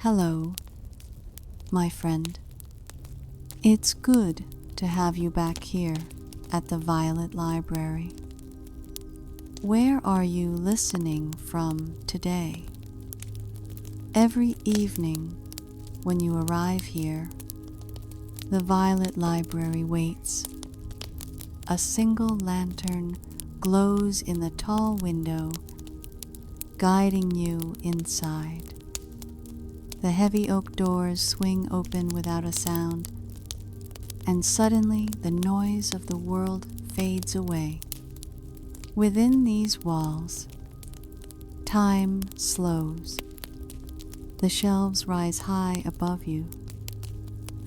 Hello, my friend. It's good to have you back here at the Violet Library. Where are you listening from today? Every evening when you arrive here, the Violet Library waits. A single lantern glows in the tall window, guiding you inside. The heavy oak doors swing open without a sound, and suddenly the noise of the world fades away. Within these walls, time slows. The shelves rise high above you,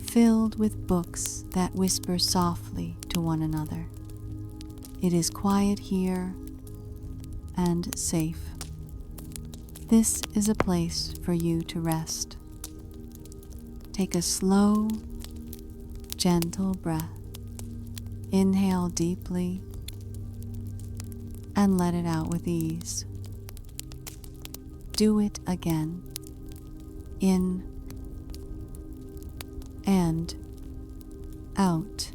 filled with books that whisper softly to one another. It is quiet here and safe. This is a place for you to rest. Take a slow, gentle breath. Inhale deeply and let it out with ease. Do it again. In and out.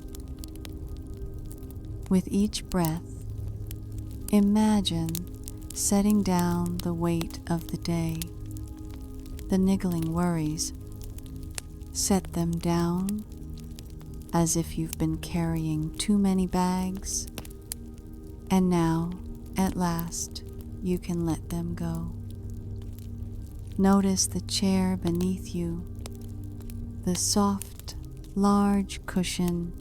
With each breath, imagine setting down the weight of the day, the niggling worries. Set them down as if you've been carrying too many bags, and now, at last, you can let them go. Notice the chair beneath you, the soft, large cushion,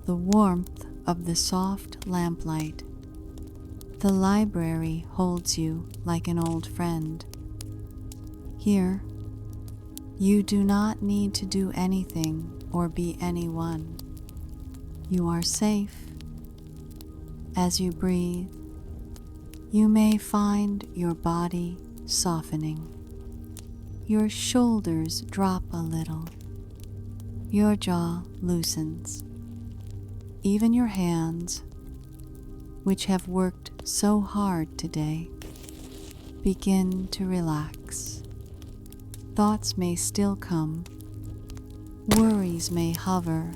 the warmth of the soft lamplight. The library holds you like an old friend. Here, you do not need to do anything or be anyone. You are safe. As you breathe, you may find your body softening. Your shoulders drop a little. Your jaw loosens. Even your hands, which have worked so hard today, begin to relax. Thoughts may still come, worries may hover,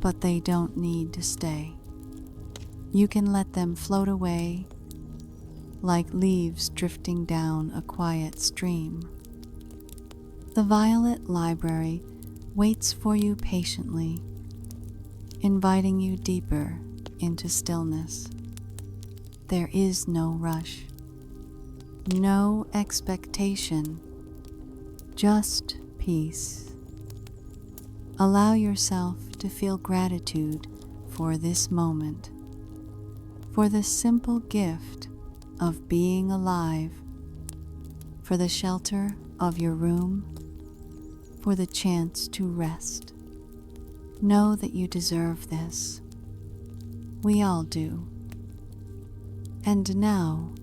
but they don't need to stay. You can let them float away like leaves drifting down a quiet stream. The Violet Library waits for you patiently, inviting you deeper into stillness. There is no rush, no expectation, just peace. Allow yourself to feel gratitude for this moment, for the simple gift of being alive, for the shelter of your room, for the chance to rest. Know that you deserve this. We all do. And now,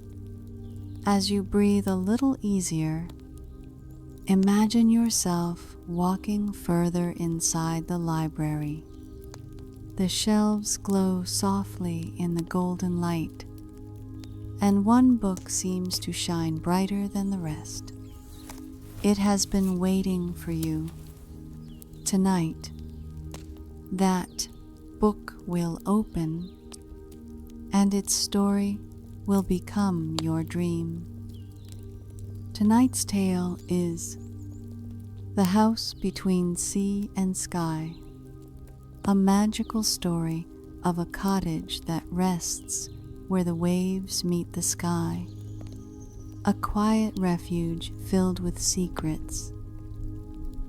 as you breathe a little easier, imagine yourself walking further inside the library. The shelves glow softly in the golden light, and one book seems to shine brighter than the rest. It has been waiting for you. Tonight, that book will open, and its story will become your dream. Tonight's tale is The House Between Sea and Sky, a magical story of a cottage that rests where the waves meet the sky, a quiet refuge filled with secrets,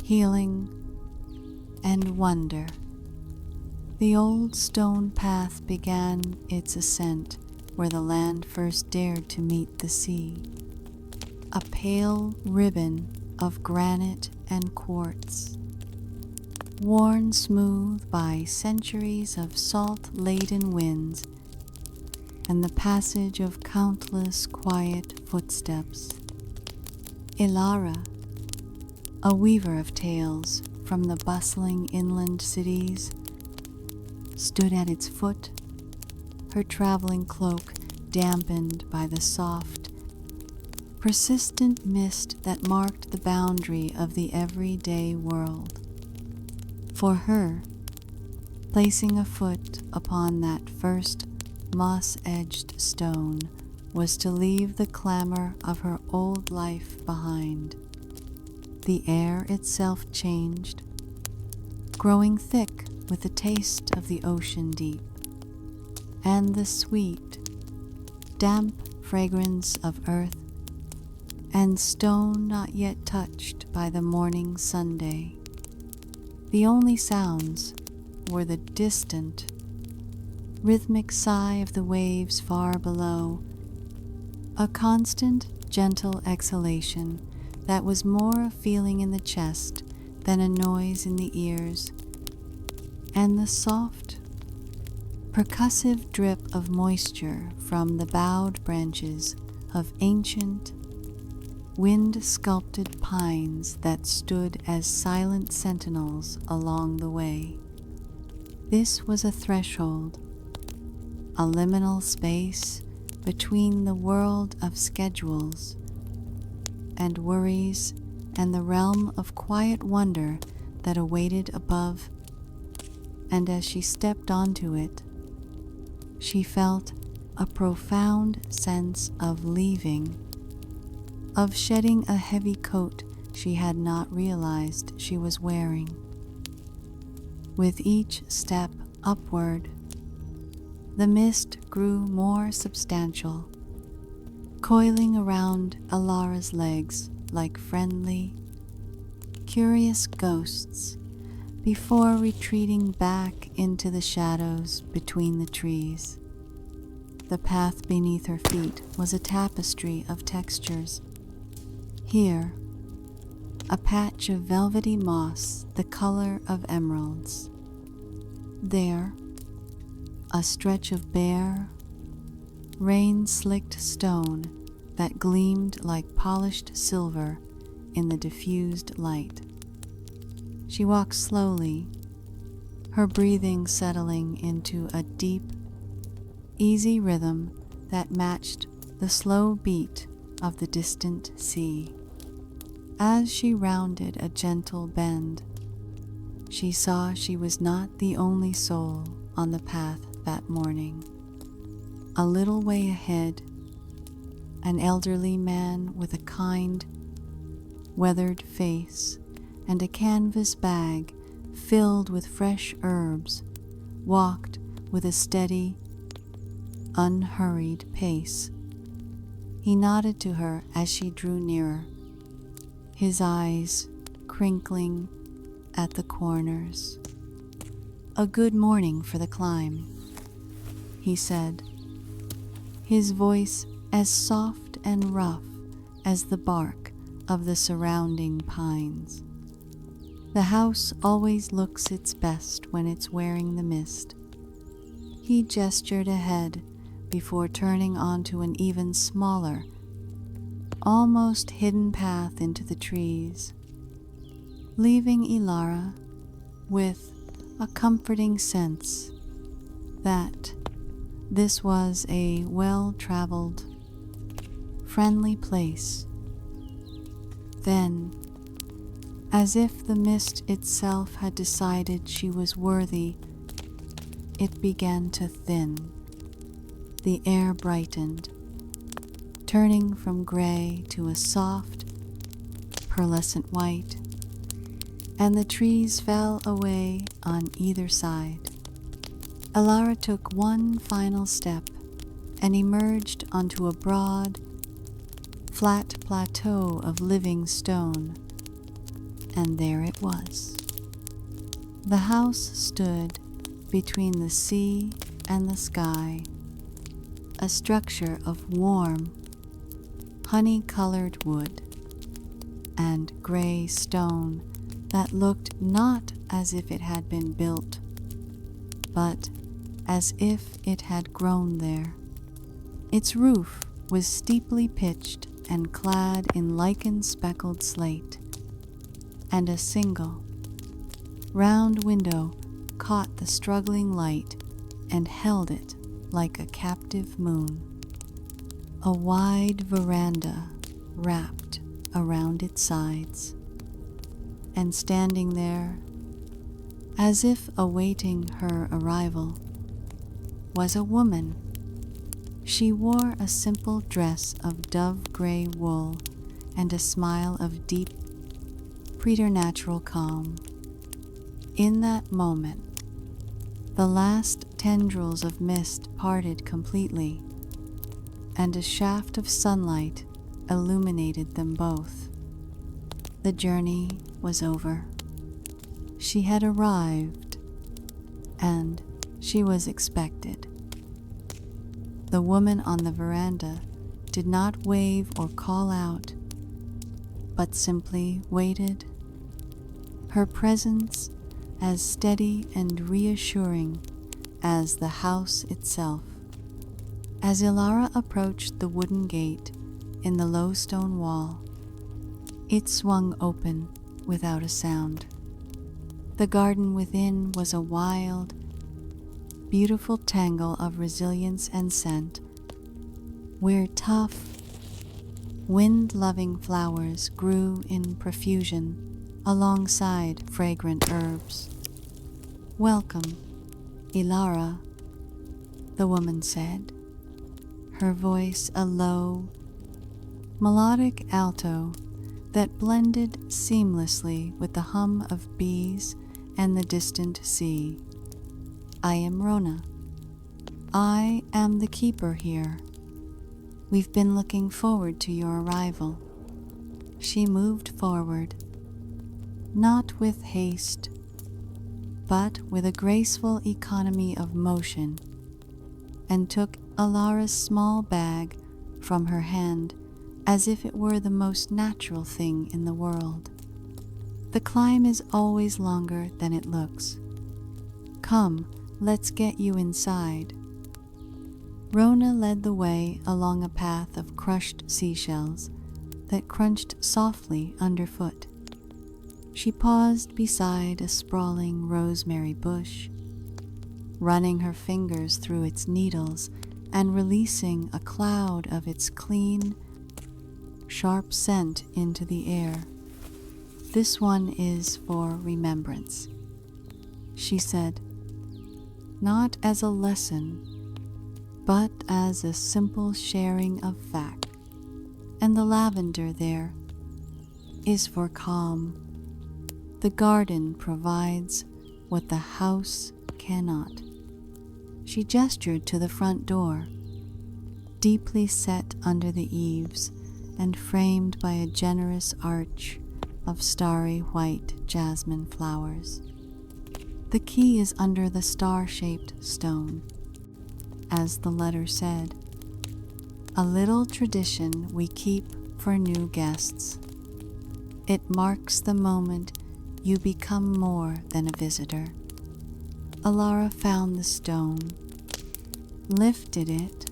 healing, and wonder. The old stone path began its ascent where the land first dared to meet the sea, a pale ribbon of granite and quartz, worn smooth by centuries of salt-laden winds and the passage of countless quiet footsteps. Ilara, a weaver of tales from the bustling inland cities, stood at its foot, her traveling cloak dampened by the soft, persistent mist that marked the boundary of the everyday world. For her, placing a foot upon that first moss-edged stone was to leave the clamor of her old life behind. The air itself changed, growing thick with the taste of the ocean deep, and the sweet, damp fragrance of earth and stone not yet touched by the morning Sunday. The only sounds were the distant, rhythmic sigh of the waves far below, a constant, gentle exhalation that was more a feeling in the chest than a noise in the ears, and the soft, percussive drip of moisture from the bowed branches of ancient, wind-sculpted pines that stood as silent sentinels along the way. This was a threshold, a liminal space between the world of schedules and worries and the realm of quiet wonder that awaited above, and as she stepped onto it, she felt a profound sense of leaving, of shedding a heavy coat she had not realized she was wearing. With each step upward, the mist grew more substantial, coiling around Alara's legs like friendly, curious ghosts before retreating back into the shadows between the trees. The path beneath her feet was a tapestry of textures. Here, a patch of velvety moss the color of emeralds. There, a stretch of bare, rain-slicked stone that gleamed like polished silver in the diffused light. She walked slowly, her breathing settling into a deep, easy rhythm that matched the slow beat of the distant sea. As she rounded a gentle bend, she saw she was not the only soul on the path that morning. A little way ahead, an elderly man with a kind, weathered face and a canvas bag filled with fresh herbs walked with a steady, unhurried pace. He nodded to her as she drew nearer, his eyes crinkling at the corners. "A good morning for the climb," he said, his voice as soft and rough as the bark of the surrounding pines. The house always looks its best when it's wearing the mist. He gestured ahead before turning onto an even smaller, almost hidden path into the trees, leaving Ilara with a comforting sense that this was a well-traveled, friendly place. Then, as if the mist itself had decided she was worthy, it began to thin. The air brightened, turning from gray to a soft, pearlescent white, and the trees fell away on either side. Alara took one final step and emerged onto a broad, flat plateau of living stone, and there it was. The house stood between the sea and the sky, a structure of warm, honey-colored wood and gray stone that looked not as if it had been built, but as if it had grown there. Its roof was steeply pitched and clad in lichen-speckled slate, and a single, round window caught the struggling light and held it like a captive moon. A wide veranda wrapped around its sides, and standing there, as if awaiting her arrival, was a woman. She wore a simple dress of dove-gray wool and a smile of deep, preternatural calm. In that moment, the last tendrils of mist parted completely, and a shaft of sunlight illuminated them both. The journey was over. She had arrived, and she was expected. The woman on the veranda did not wave or call out, but simply waited, her presence as steady and reassuring as the house itself. As Ilara approached the wooden gate in the low stone wall, it swung open without a sound. The garden within was a wild, beautiful tangle of resilience and scent, where tough, wind-loving flowers grew in profusion alongside fragrant herbs. "Welcome, Ilara," the woman said, her voice a low, melodic alto that blended seamlessly with the hum of bees and the distant sea. "I am Rona. I am the keeper here. We've been looking forward to your arrival." She moved forward, not with haste, but with a graceful economy of motion, and took Ilara's small bag from her hand as if it were the most natural thing in the world. "The climb is always longer than it looks. Come, let's get you inside." Rona led the way along a path of crushed seashells that crunched softly underfoot. She paused beside a sprawling rosemary bush, running her fingers through its needles and releasing a cloud of its clean, sharp scent into the air. "This one is for remembrance," she said, not as a lesson, but as a simple sharing of fact. "And the lavender there is for calm. The garden provides what the house cannot." She gestured to the front door, deeply set under the eaves and framed by a generous arch of starry white jasmine flowers. "The key is under the star-shaped stone," as the letter said, "a little tradition we keep for new guests. It marks the moment you become more than a visitor." Ilara found the stone, lifted it,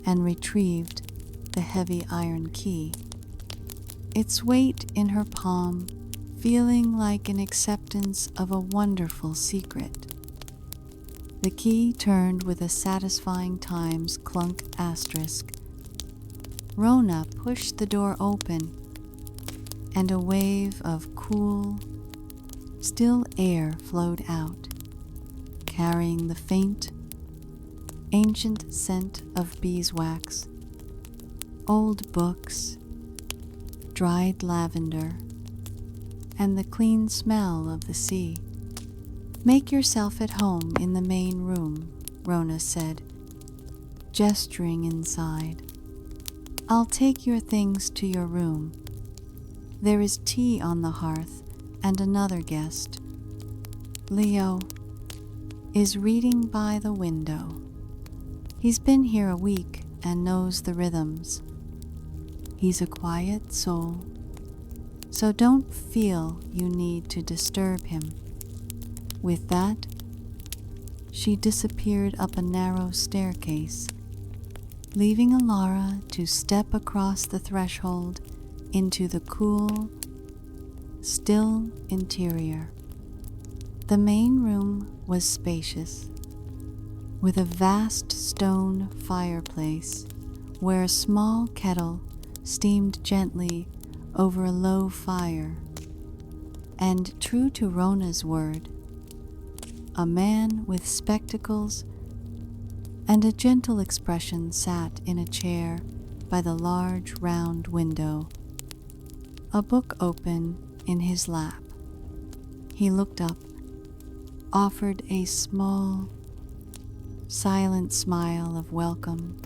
and retrieved the heavy iron key, its weight in her palm feeling like an acceptance of a wonderful secret. The key turned with a satisfying Times clunk asterisk. Rona pushed the door open, and a wave of cool, still air flowed out, carrying the faint, ancient scent of beeswax, old books, dried lavender, and the clean smell of the sea. "Make yourself at home in the main room," Rona said, gesturing inside. "I'll take your things to your room. There is tea on the hearth and another guest. Leo is reading by the window. He's been here a week and knows the rhythms. He's a quiet soul, so don't feel you need to disturb him." With that, she disappeared up a narrow staircase, leaving Ilara to step across the threshold into the cool, still interior. The main room was spacious, with a vast stone fireplace where a small kettle steamed gently over a low fire, and true to Rona's word, a man with spectacles and a gentle expression sat in a chair by the large round window, a book open in his lap. He looked up, offered a small, silent smile of welcome,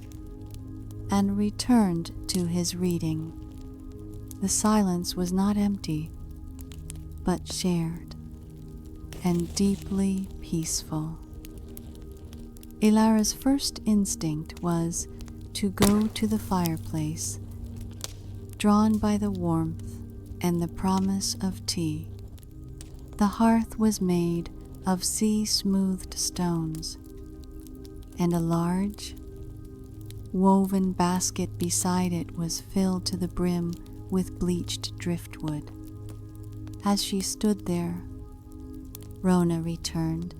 and returned to his reading. The silence was not empty, but shared and deeply peaceful. Ilara's first instinct was to go to the fireplace, drawn by the warmth and the promise of tea. The hearth was made of sea-smoothed stones, and a large, woven basket beside it was filled to the brim with bleached driftwood. As she stood there, Rona returned,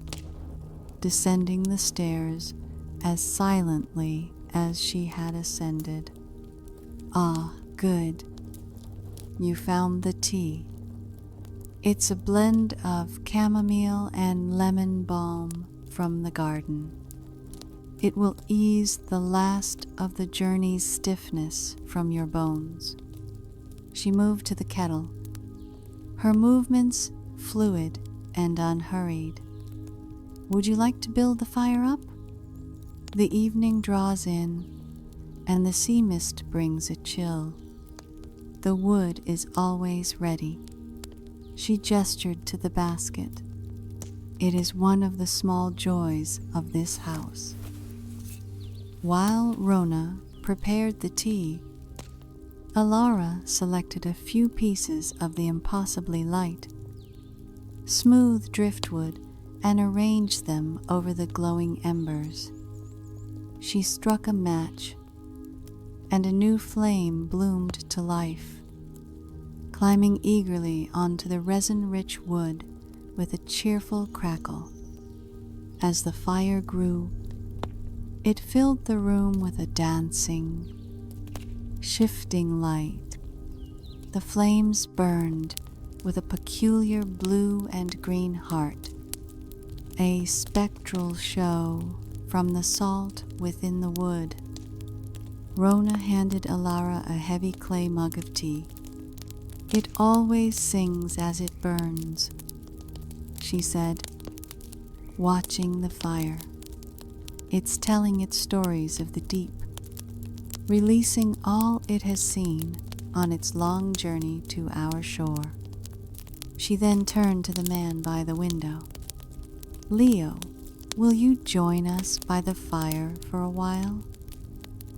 descending the stairs as silently as she had ascended. "Ah, good. You found the tea. It's a blend of chamomile and lemon balm from the garden. It will ease the last of the journey's stiffness from your bones." She moved to the kettle, her movements fluid and unhurried. "Would you like to build the fire up? The evening draws in, and the sea mist brings a chill. The wood is always ready." She gestured to the basket. "It is one of the small joys of this house." While Rona prepared the tea, Ilara selected a few pieces of the impossibly light, smooth driftwood and arranged them over the glowing embers. She struck a match, and a new flame bloomed to life, climbing eagerly onto the resin-rich wood with a cheerful crackle. As the fire grew, it filled the room with a dancing, shifting light. The flames burned with a peculiar blue and green heart, a spectral show from the salt within the wood. Rona handed Ilara a heavy clay mug of tea. "It always sings as it burns," she said, watching the fire. "It's telling its stories of the deep, releasing all it has seen on its long journey to our shore." She then turned to the man by the window. "Leo, will you join us by the fire for a while?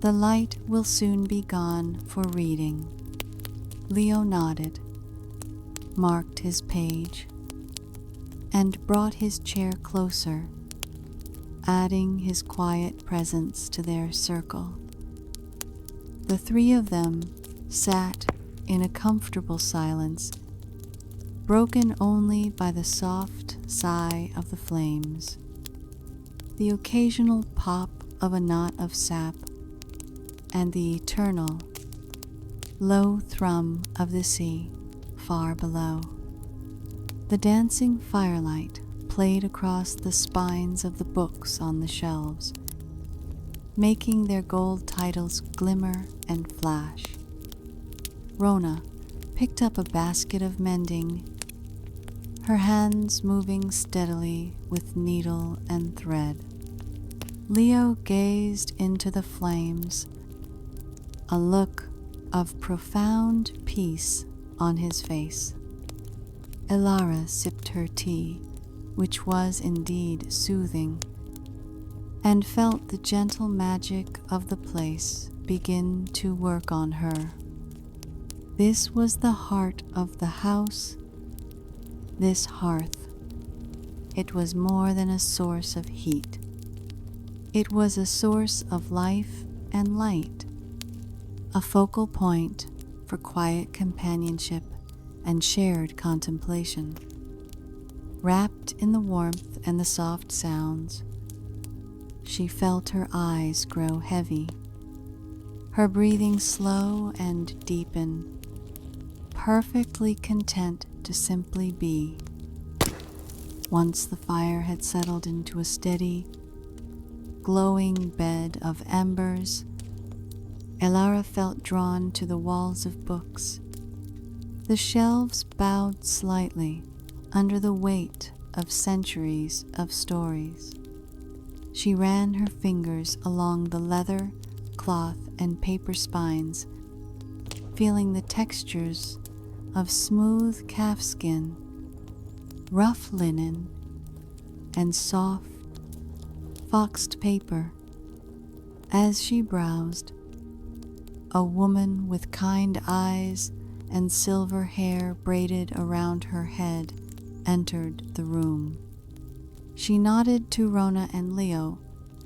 The light will soon be gone for reading." Leo nodded, marked his page, and brought his chair closer, adding his quiet presence to their circle. The three of them sat in a comfortable silence, broken only by the soft sigh of the flames, the occasional pop of a knot of sap, and the eternal, low thrum of the sea far below. The dancing firelight played across the spines of the books on the shelves, making their gold titles glimmer and flash. Rona picked up a basket of mending, her hands moving steadily with needle and thread. Leo gazed into the flames, a look of profound peace on his face. Ilara sipped her tea, which was indeed soothing, and felt the gentle magic of the place begin to work on her. This was the heart of the house, this hearth. It was more than a source of heat. It was a source of life and light, a focal point for quiet companionship and shared contemplation. Wrapped in the warmth and the soft sounds, she felt her eyes grow heavy, her breathing slow and deepen, perfectly content to simply be. Once the fire had settled into a steady, glowing bed of embers, Elara felt drawn to the walls of books. The shelves bowed slightly under the weight of centuries of stories. She ran her fingers along the leather, cloth, and paper spines, feeling the textures of smooth calfskin, rough linen, and soft, foxed paper. As she browsed, a woman with kind eyes and silver hair braided around her head entered the room. She nodded to Rona and Leo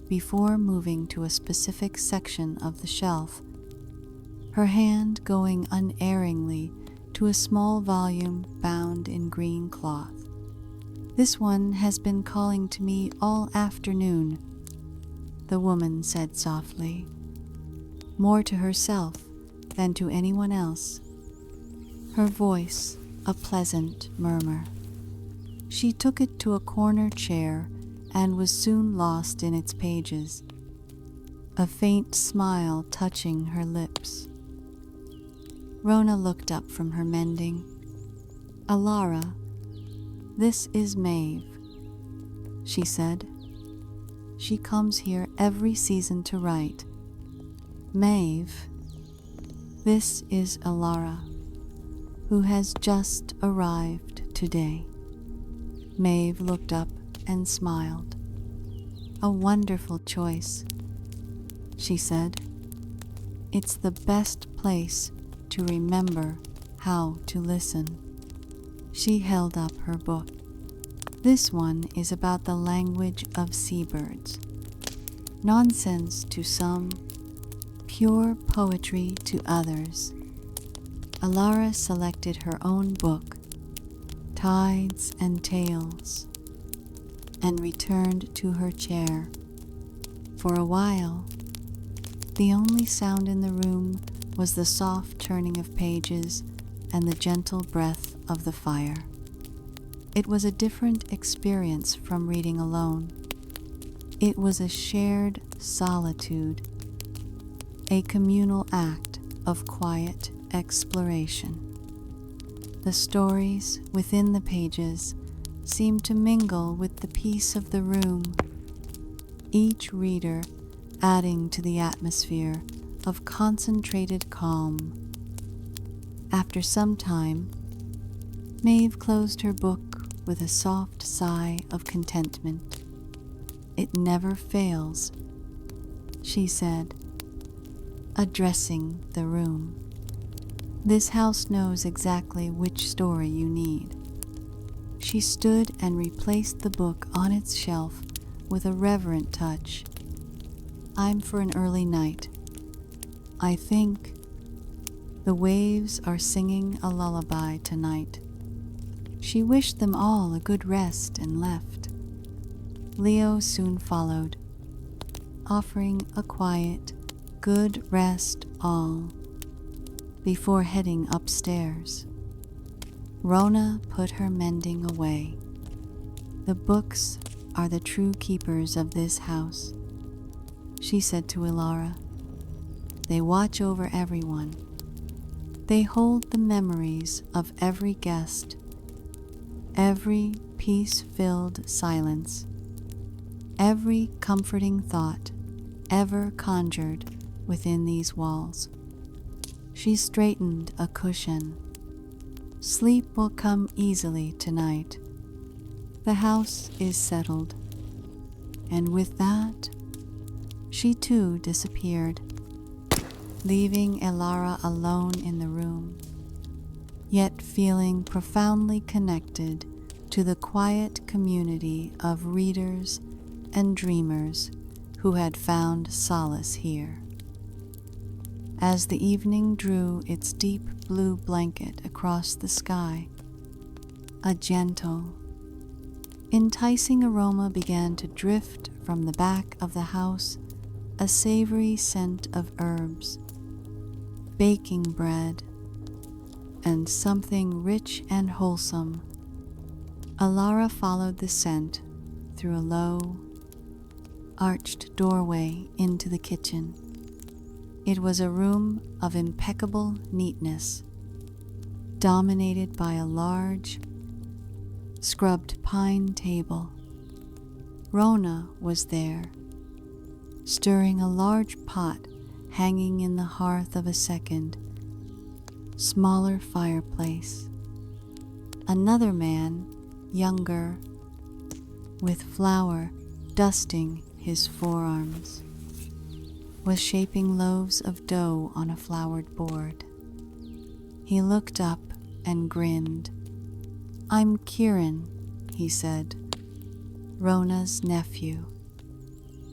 before moving to a specific section of the shelf, her hand going unerringly to a small volume bound in green cloth. "This one has been calling to me all afternoon," the woman said softly, more to herself than to anyone else, her voice a pleasant murmur. She took it to a corner chair and was soon lost in its pages, a faint smile touching her lips. Rona looked up from her mending. "Elara, this is Maeve," she said. "She comes here every season to write. Maeve, this is Elara, who has just arrived today." Maeve looked up and smiled. "A wonderful choice," she said. "It's the best place to remember how to listen." She held up her book. "This one is about the language of seabirds. Nonsense to some, pure poetry to others." Elara selected her own book, Tides and Tales, and returned to her chair. For a while, the only sound in the room was the soft turning of pages and the gentle breath of the fire. It was a different experience from reading alone. It was a shared solitude, a communal act of quiet exploration. The stories within the pages seemed to mingle with the peace of the room, each reader adding to the atmosphere of concentrated calm. After some time, Maeve closed her book with a soft sigh of contentment. "It never fails," she said, addressing the room. "This house knows exactly which story you need." She stood and replaced the book on its shelf with a reverent touch. "I'm for an early night. I think the waves are singing a lullaby tonight." She wished them all a good rest and left. Leo soon followed, offering a quiet, good rest all, before heading upstairs. Rona put her mending away. "The books are the true keepers of this house," she said to Elara. "They watch over everyone. They hold the memories of every guest, every peace-filled silence, every comforting thought ever conjured within these walls." She straightened a cushion. "Sleep will come easily tonight. The house is settled." And with that, she too disappeared, leaving Elara alone in the room, yet feeling profoundly connected to the quiet community of readers and dreamers who had found solace here. As the evening drew its deep blue blanket across the sky, a gentle, enticing aroma began to drift from the back of the house, a savory scent of herbs, baking bread, and something rich and wholesome. Alara followed the scent through a low, arched doorway into the kitchen. It was a room of impeccable neatness, dominated by a large, scrubbed pine table. Rona was there, stirring a large pot hanging in the hearth of a second, smaller fireplace. Another man, younger, with flour dusting his forearms, was shaping loaves of dough on a floured board. He looked up and grinned. "I'm Kieran," he said, "Rona's nephew.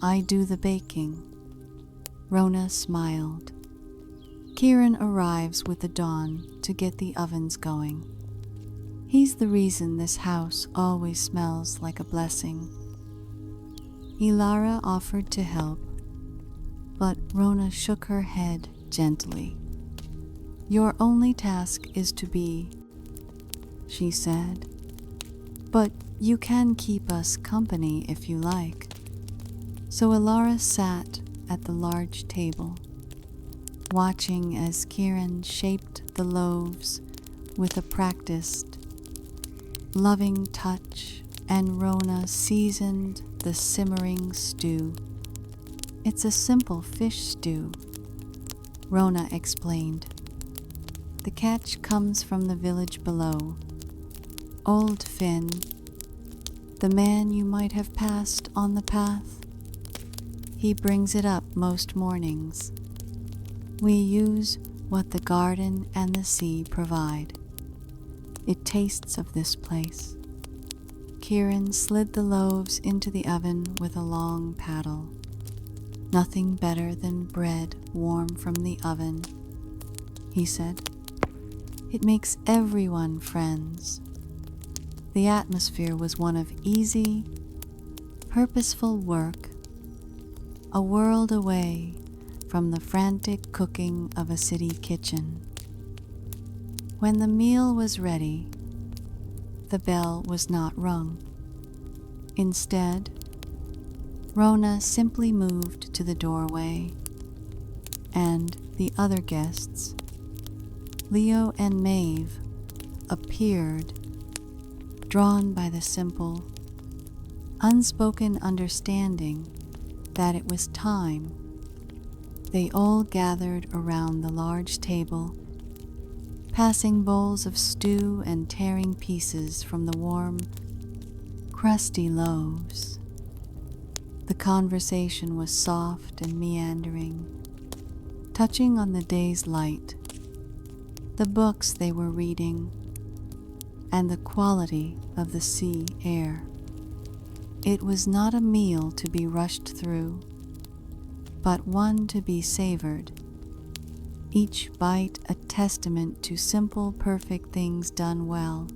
I do the baking." Rona smiled. Kieran arrives with the dawn to get the ovens going. He's the reason this house always smells like a blessing. Ilara offered to help, but Rona shook her head gently. "Your only task is to be," she said, "but you can keep us company if you like." So Ilara sat at the large table, watching as Kieran shaped the loaves with a practiced, loving touch, and Rona seasoned the simmering stew. "It's a simple fish stew," Rona explained. "The catch comes from the village below. Old Finn, the man you might have passed on the path, he brings it up most mornings. We use what the garden and the sea provide. It tastes of this place." Kieran slid the loaves into the oven with a long paddle. "Nothing better than bread warm from the oven," he said. "It makes everyone friends." The atmosphere was one of easy, purposeful work, a world away from the frantic cooking of a city kitchen. When the meal was ready, the bell was not rung. Instead, Rona simply moved to the doorway, and the other guests, Leo and Maeve, appeared, drawn by the simple, unspoken understanding that it was time. They all gathered around the large table, passing bowls of stew and tearing pieces from the warm, crusty loaves. The conversation was soft and meandering, touching on the day's light, the books they were reading, and the quality of the sea air. It was not a meal to be rushed through, but one to be savored, each bite a testament to simple, perfect things done well.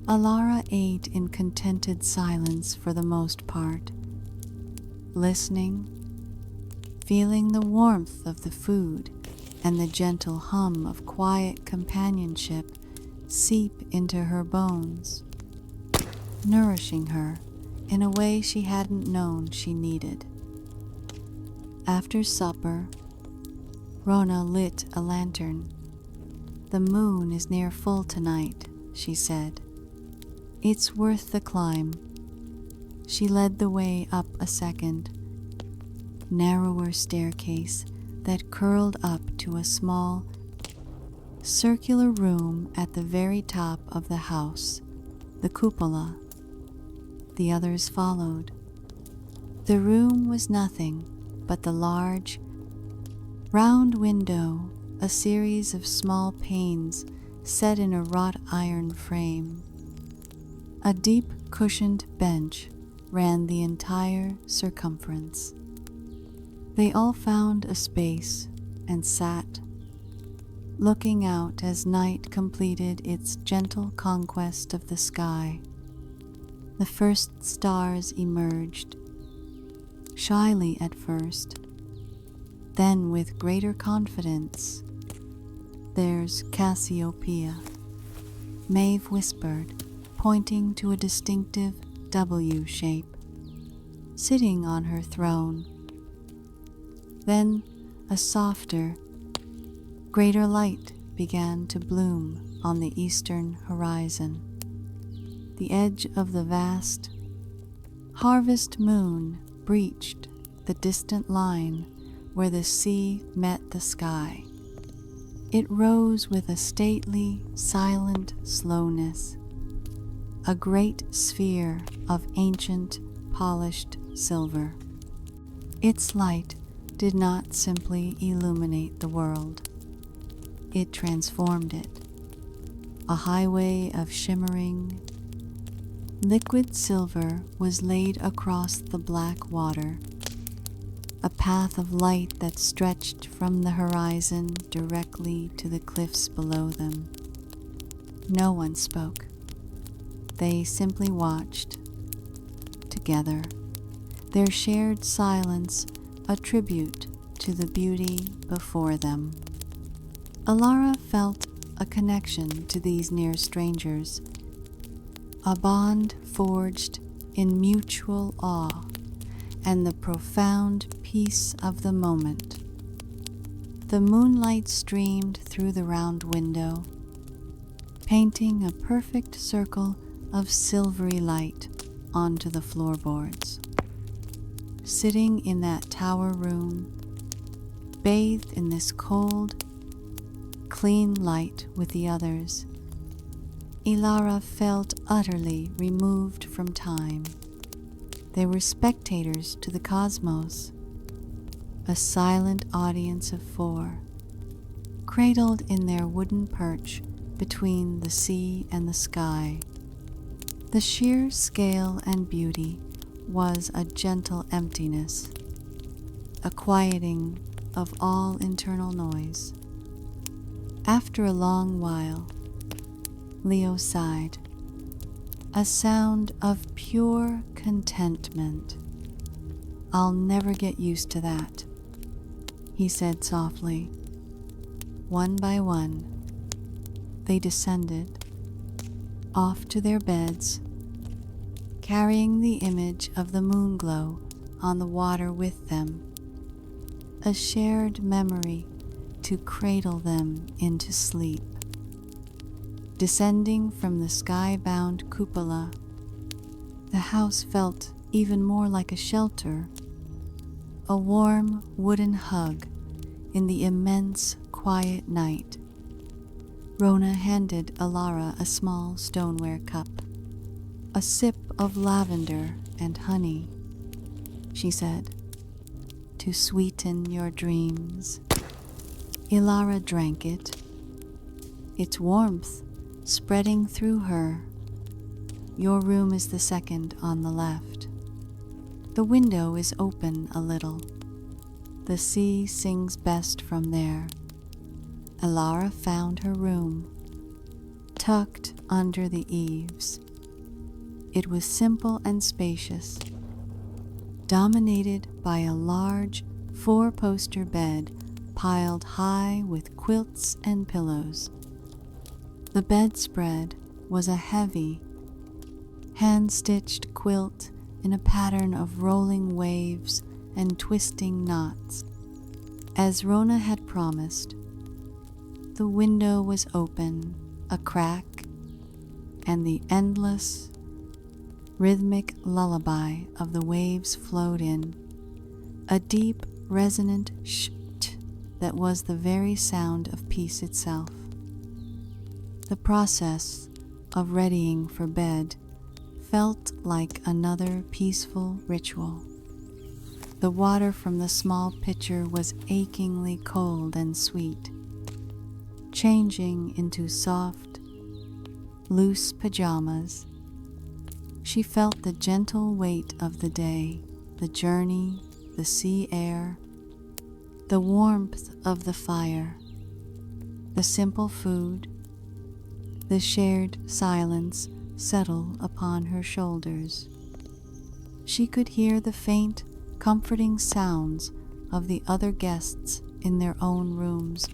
Alara ate in contented silence for the most part, listening, feeling the warmth of the food and the gentle hum of quiet companionship seep into her bones, nourishing her in a way she hadn't known she needed. After supper, Rona lit a lantern. "The moon is near full tonight," she said. "It's worth the climb." She led the way up a second, narrower staircase that curled up to a small, circular room at the very top of the house, the cupola. The others followed. The room was nothing but the large, round window, a series of small panes set in a wrought iron frame. A deep cushioned bench ran the entire circumference. They all found a space and sat, looking out as night completed its gentle conquest of the sky. The first stars emerged, shyly at first, then with greater confidence, There's Cassiopeia, Maeve whispered, pointing to a distinctive W shape, sitting on her throne. Then a softer, greater light began to bloom on the eastern horizon. The edge of the vast harvest moon breached the distant line where the sea met the sky. It rose with a stately, silent slowness, a great sphere of ancient, polished silver. Its light did not simply illuminate the world. It transformed it, a highway of shimmering, liquid silver was laid across the black water, a path of light that stretched from the horizon directly to the cliffs below them. No one spoke. They simply watched, together, their shared silence a tribute to the beauty before them. Alara felt a connection to these near strangers, a bond forged in mutual awe and the profound peace of the moment. The moonlight streamed through the round window, painting a perfect circle of silvery light onto the floorboards. Sitting in that tower room, bathed in this cold, clean light with the others, Alara felt utterly removed from time. They were spectators to the cosmos, a silent audience of four, cradled in their wooden perch between the sea and the sky. The sheer scale and beauty was a gentle emptiness, a quieting of all internal noise. After a long while, Leo sighed, a sound of pure contentment. "I'll never get used to that," he said softly. One by one, they descended, off to their beds, carrying the image of the moon glow on the water with them, a shared memory to cradle them into sleep. Descending from the sky-bound cupola, the house felt even more like a shelter, a warm wooden hug in the immense quiet night. Rona handed Alara a small stoneware cup. "A sip of lavender and honey," she said, "to sweeten your dreams." Alara drank it, its warmth spreading through her. "Your room is the second on the left. The window is open a little. The sea sings best from there." Alara found her room, tucked under the eaves. It was simple and spacious, dominated by a large four-poster bed piled high with quilts and pillows. The bedspread was a heavy, hand-stitched quilt in a pattern of rolling waves and twisting knots. As Rona had promised, the window was open, a crack, and the endless, rhythmic lullaby of the waves flowed in, a deep, resonant sh-t that was the very sound of peace itself. The process of readying for bed felt like another peaceful ritual. The water from the small pitcher was achingly cold and sweet, changing into soft, loose pajamas. She felt the gentle weight of the day, the journey, the sea air, the warmth of the fire, the simple food, the shared silence settle upon her shoulders. She could hear the faint, comforting sounds of the other guests in their own rooms,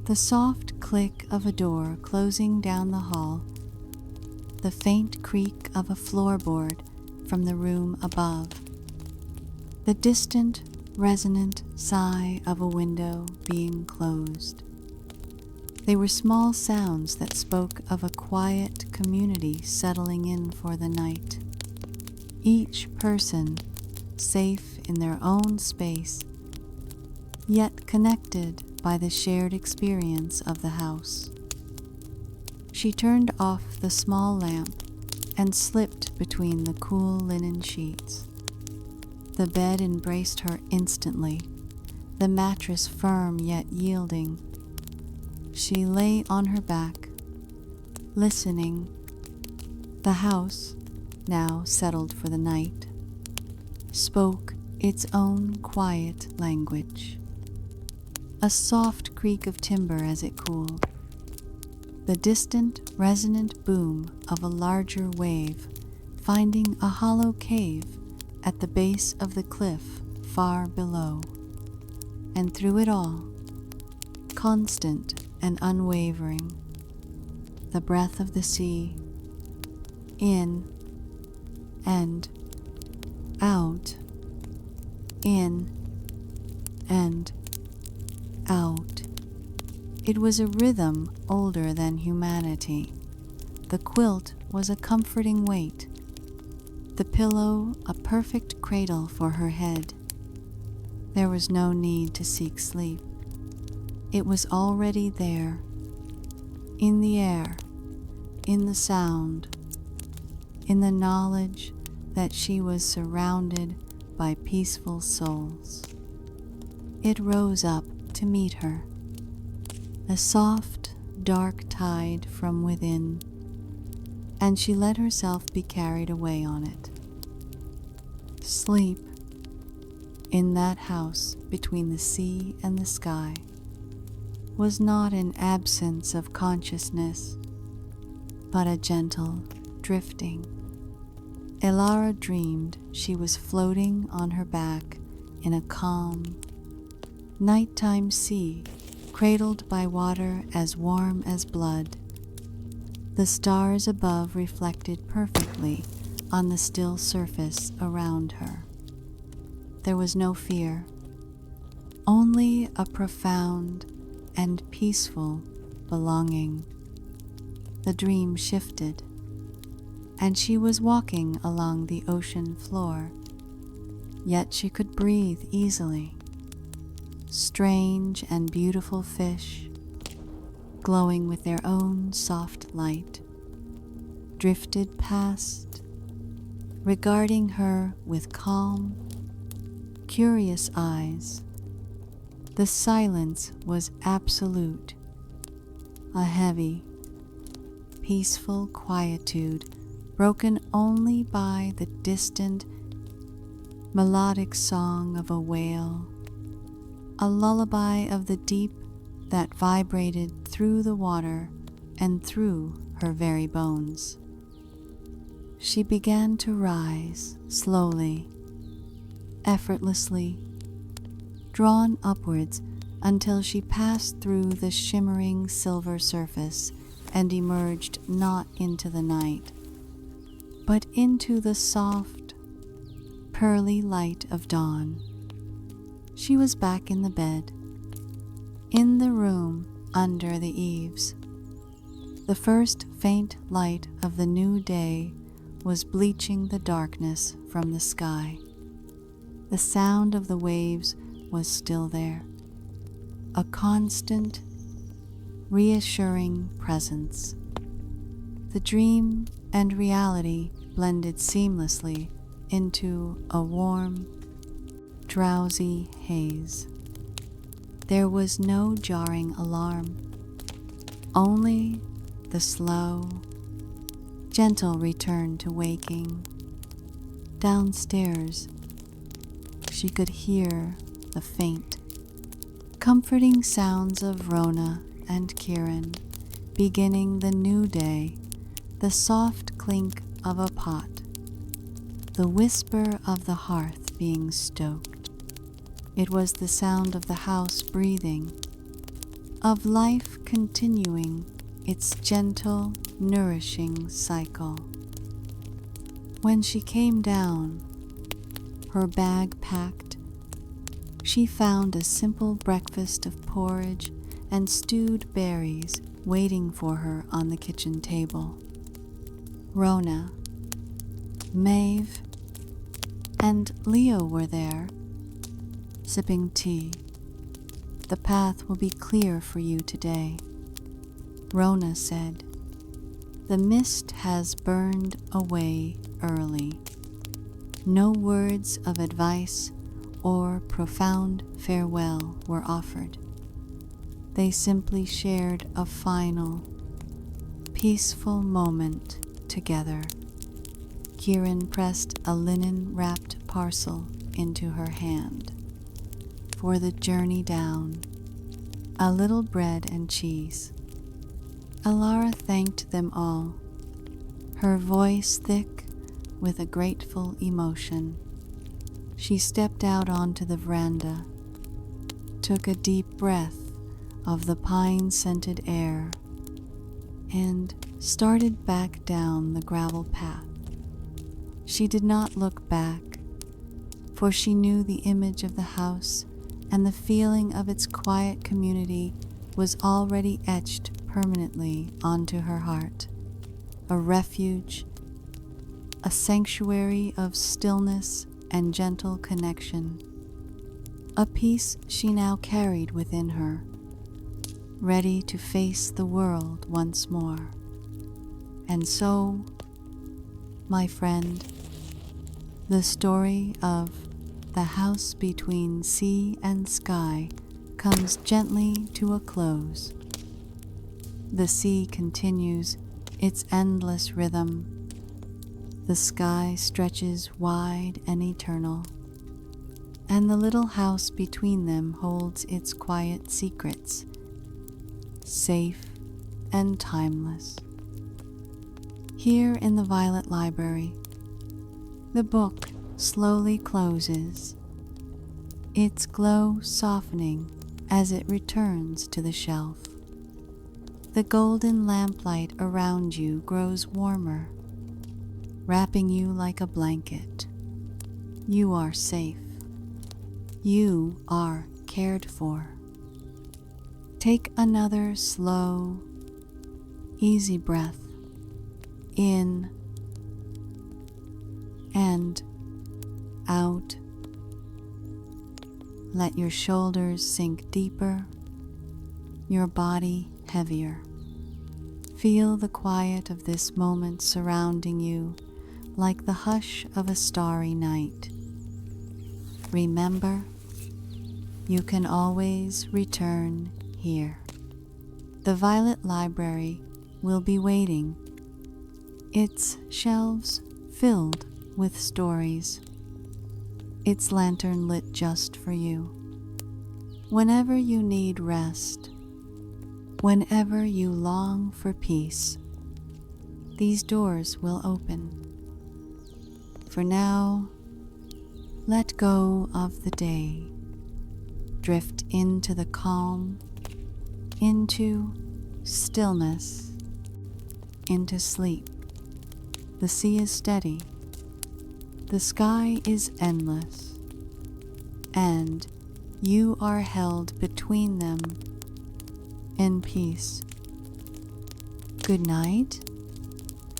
The soft click of a door closing down the hall, the faint creak of a floorboard from the room above, the distant, resonant sigh of a window being closed. They were small sounds that spoke of a quiet community settling in for the night. Each person safe in their own space, yet connected by the shared experience of the house. She turned off the small lamp and slipped between the cool linen sheets. The bed embraced her instantly, the mattress firm yet yielding. She lay on her back, listening. The house, now settled for the night, spoke its own quiet language. A soft creak of timber as it cooled, the distant, resonant boom of a larger wave finding a hollow cave at the base of the cliff far below. And through it all, constant and unwavering, the breath of the sea, in and out, in and out. It was a rhythm older than humanity. The quilt was a comforting weight, the pillow a perfect cradle for her head. There was no need to seek sleep. It was already there, in the air, in the sound, in the knowledge that she was surrounded by peaceful souls. It rose up to meet her, a soft, dark tide from within, and she let herself be carried away on it. Sleep in that house between the sea and the sky was not an absence of consciousness, but a gentle drifting. Elara dreamed she was floating on her back in a calm, nighttime sea, cradled by water as warm as blood. The stars above reflected perfectly on the still surface around her. There was no fear, only a profound and peaceful belonging. The dream shifted, and she was walking along the ocean floor, yet she could breathe easily. Strange and beautiful fish, glowing with their own soft light, drifted past, regarding her with calm, curious eyes. The silence was absolute, a heavy, peaceful quietude broken only by the distant, melodic song of a whale, a lullaby of the deep that vibrated through the water and through her very bones. She began to rise slowly, effortlessly, drawn upwards until she passed through the shimmering silver surface and emerged not into the night, but into the soft, pearly light of dawn. She was back in the bed, in the room under the eaves. The first faint light of the new day was bleaching the darkness from the sky. The sound of the waves was still there, a constant, reassuring presence. The dream and reality blended seamlessly into a warm, drowsy haze. There was no jarring alarm, only the slow, gentle return to waking. Downstairs, she could hear the faint, comforting sounds of Rona and Kieran beginning the new day, the soft clink of a pot, the whisper of the hearth being stoked. It was the sound of the house breathing, of life continuing its gentle, nourishing cycle. When she came down, her bag packed, she found a simple breakfast of porridge and stewed berries waiting for her on the kitchen table. Rona, Maeve, and Leo were there, sipping tea. The path will be clear for you today. Rona said, the mist has burned away early. No words of advice or profound farewell were offered. They simply shared a final, peaceful moment together. Kieran pressed a linen-wrapped parcel into her hand. For the journey down, a little bread and cheese. Alara thanked them all, her voice thick with a grateful emotion. She stepped out onto the veranda, took a deep breath of the pine-scented air, and started back down the gravel path. She did not look back, for she knew the image of the house and the feeling of its quiet community was already etched permanently onto her heart. A refuge, a sanctuary of stillness and gentle connection. A peace she now carried within her, ready to face the world once more. And so, my friend, the story of The House Between Sea and Sky comes gently to a close. The sea continues its endless rhythm. The sky stretches wide and eternal, and the little house between them holds its quiet secrets, safe and timeless. Here in the Violet Library, the book slowly closes, its glow softening as it returns to the shelf. The golden lamplight around you grows warmer, wrapping you like a blanket. You are safe. You are cared for. Take another slow, easy breath in and out. Let your shoulders sink deeper, your body heavier. Feel the quiet of this moment surrounding you like the hush of a starry night. Remember, you can always return here. The Violet Library will be waiting, its shelves filled with stories, its lantern lit just for you. Whenever you need rest, whenever you long for peace, these doors will open. For now, let go of the day. Drift into the calm, into stillness, into sleep. The sea is steady. The sky is endless. And you are held between them in peace. Good night,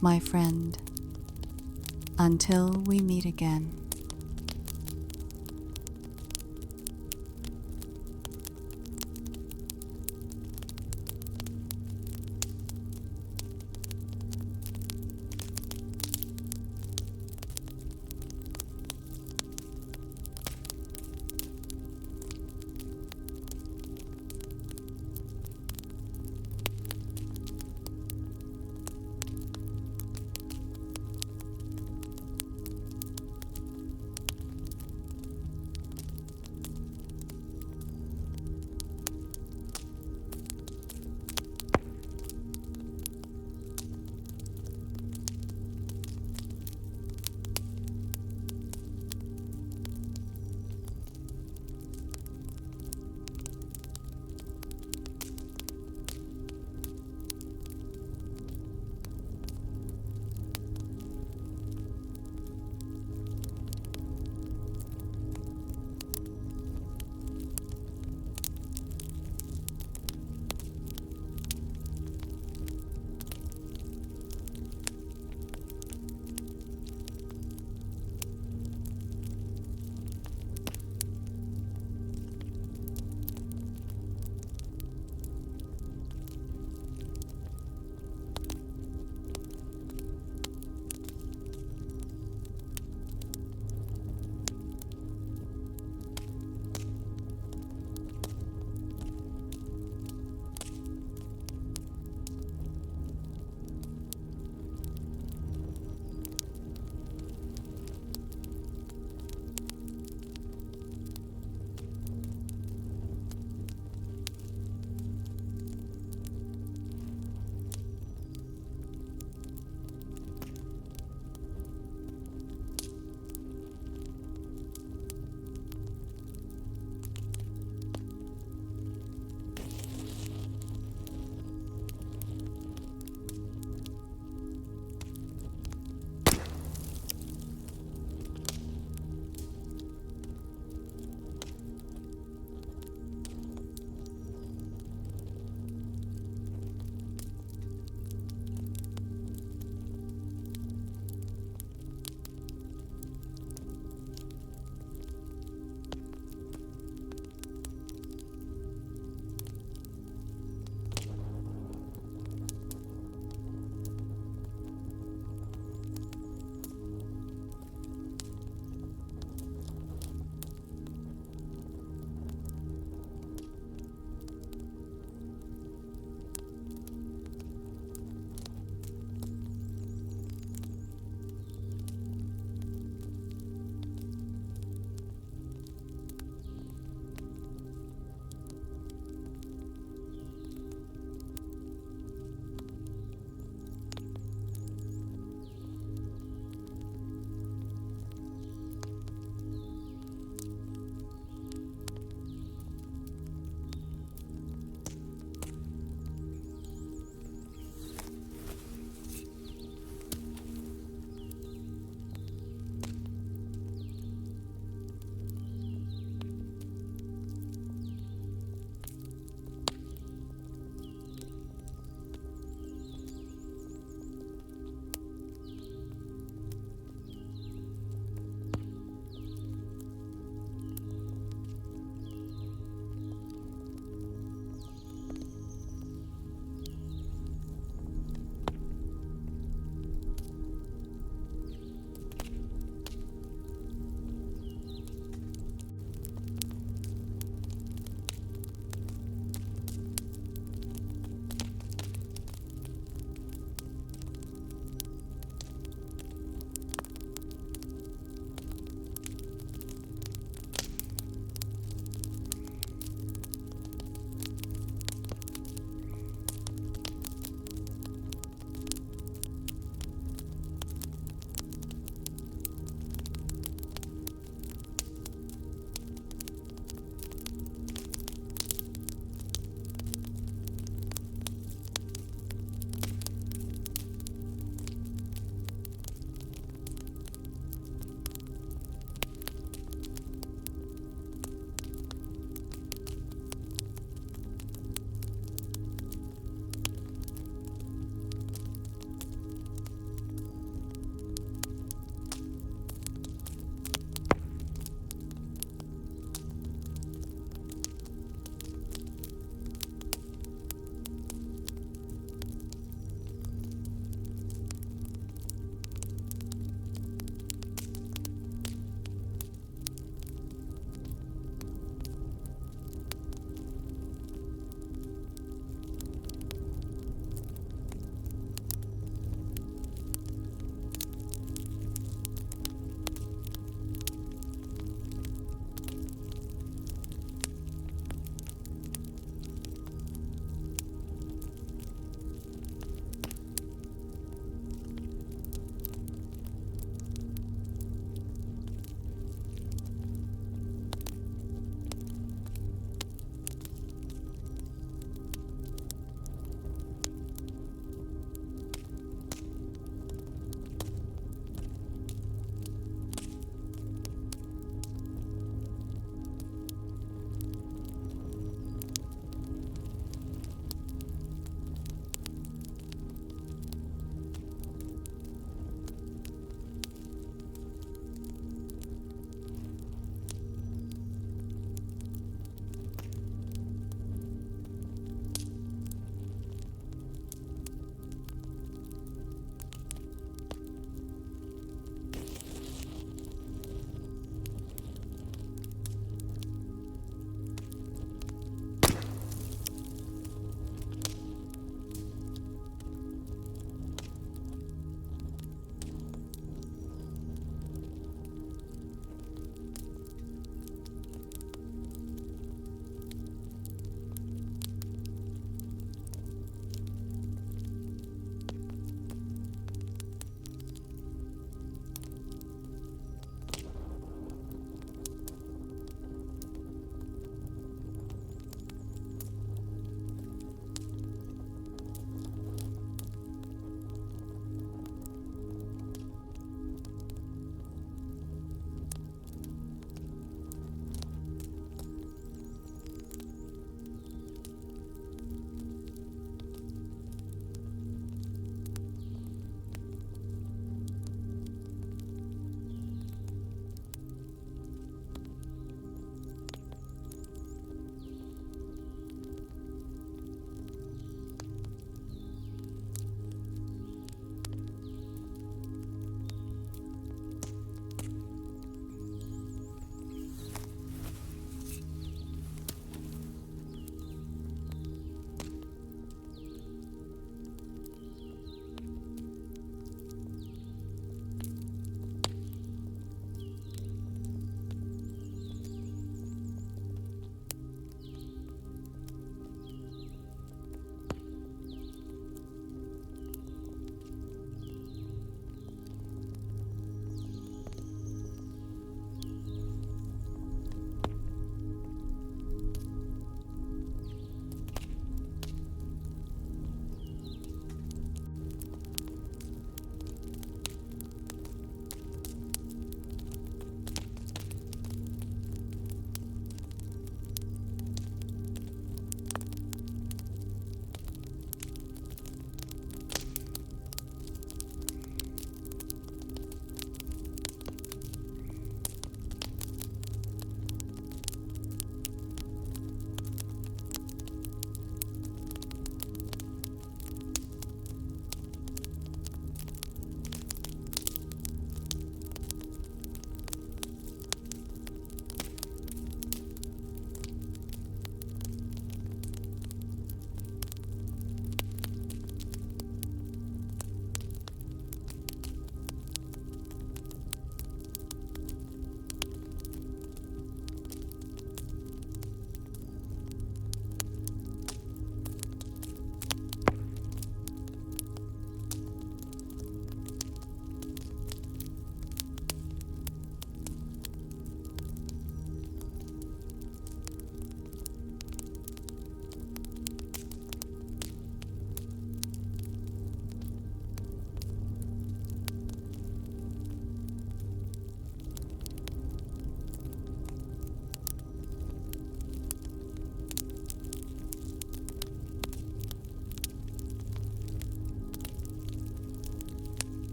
my friend, until we meet again.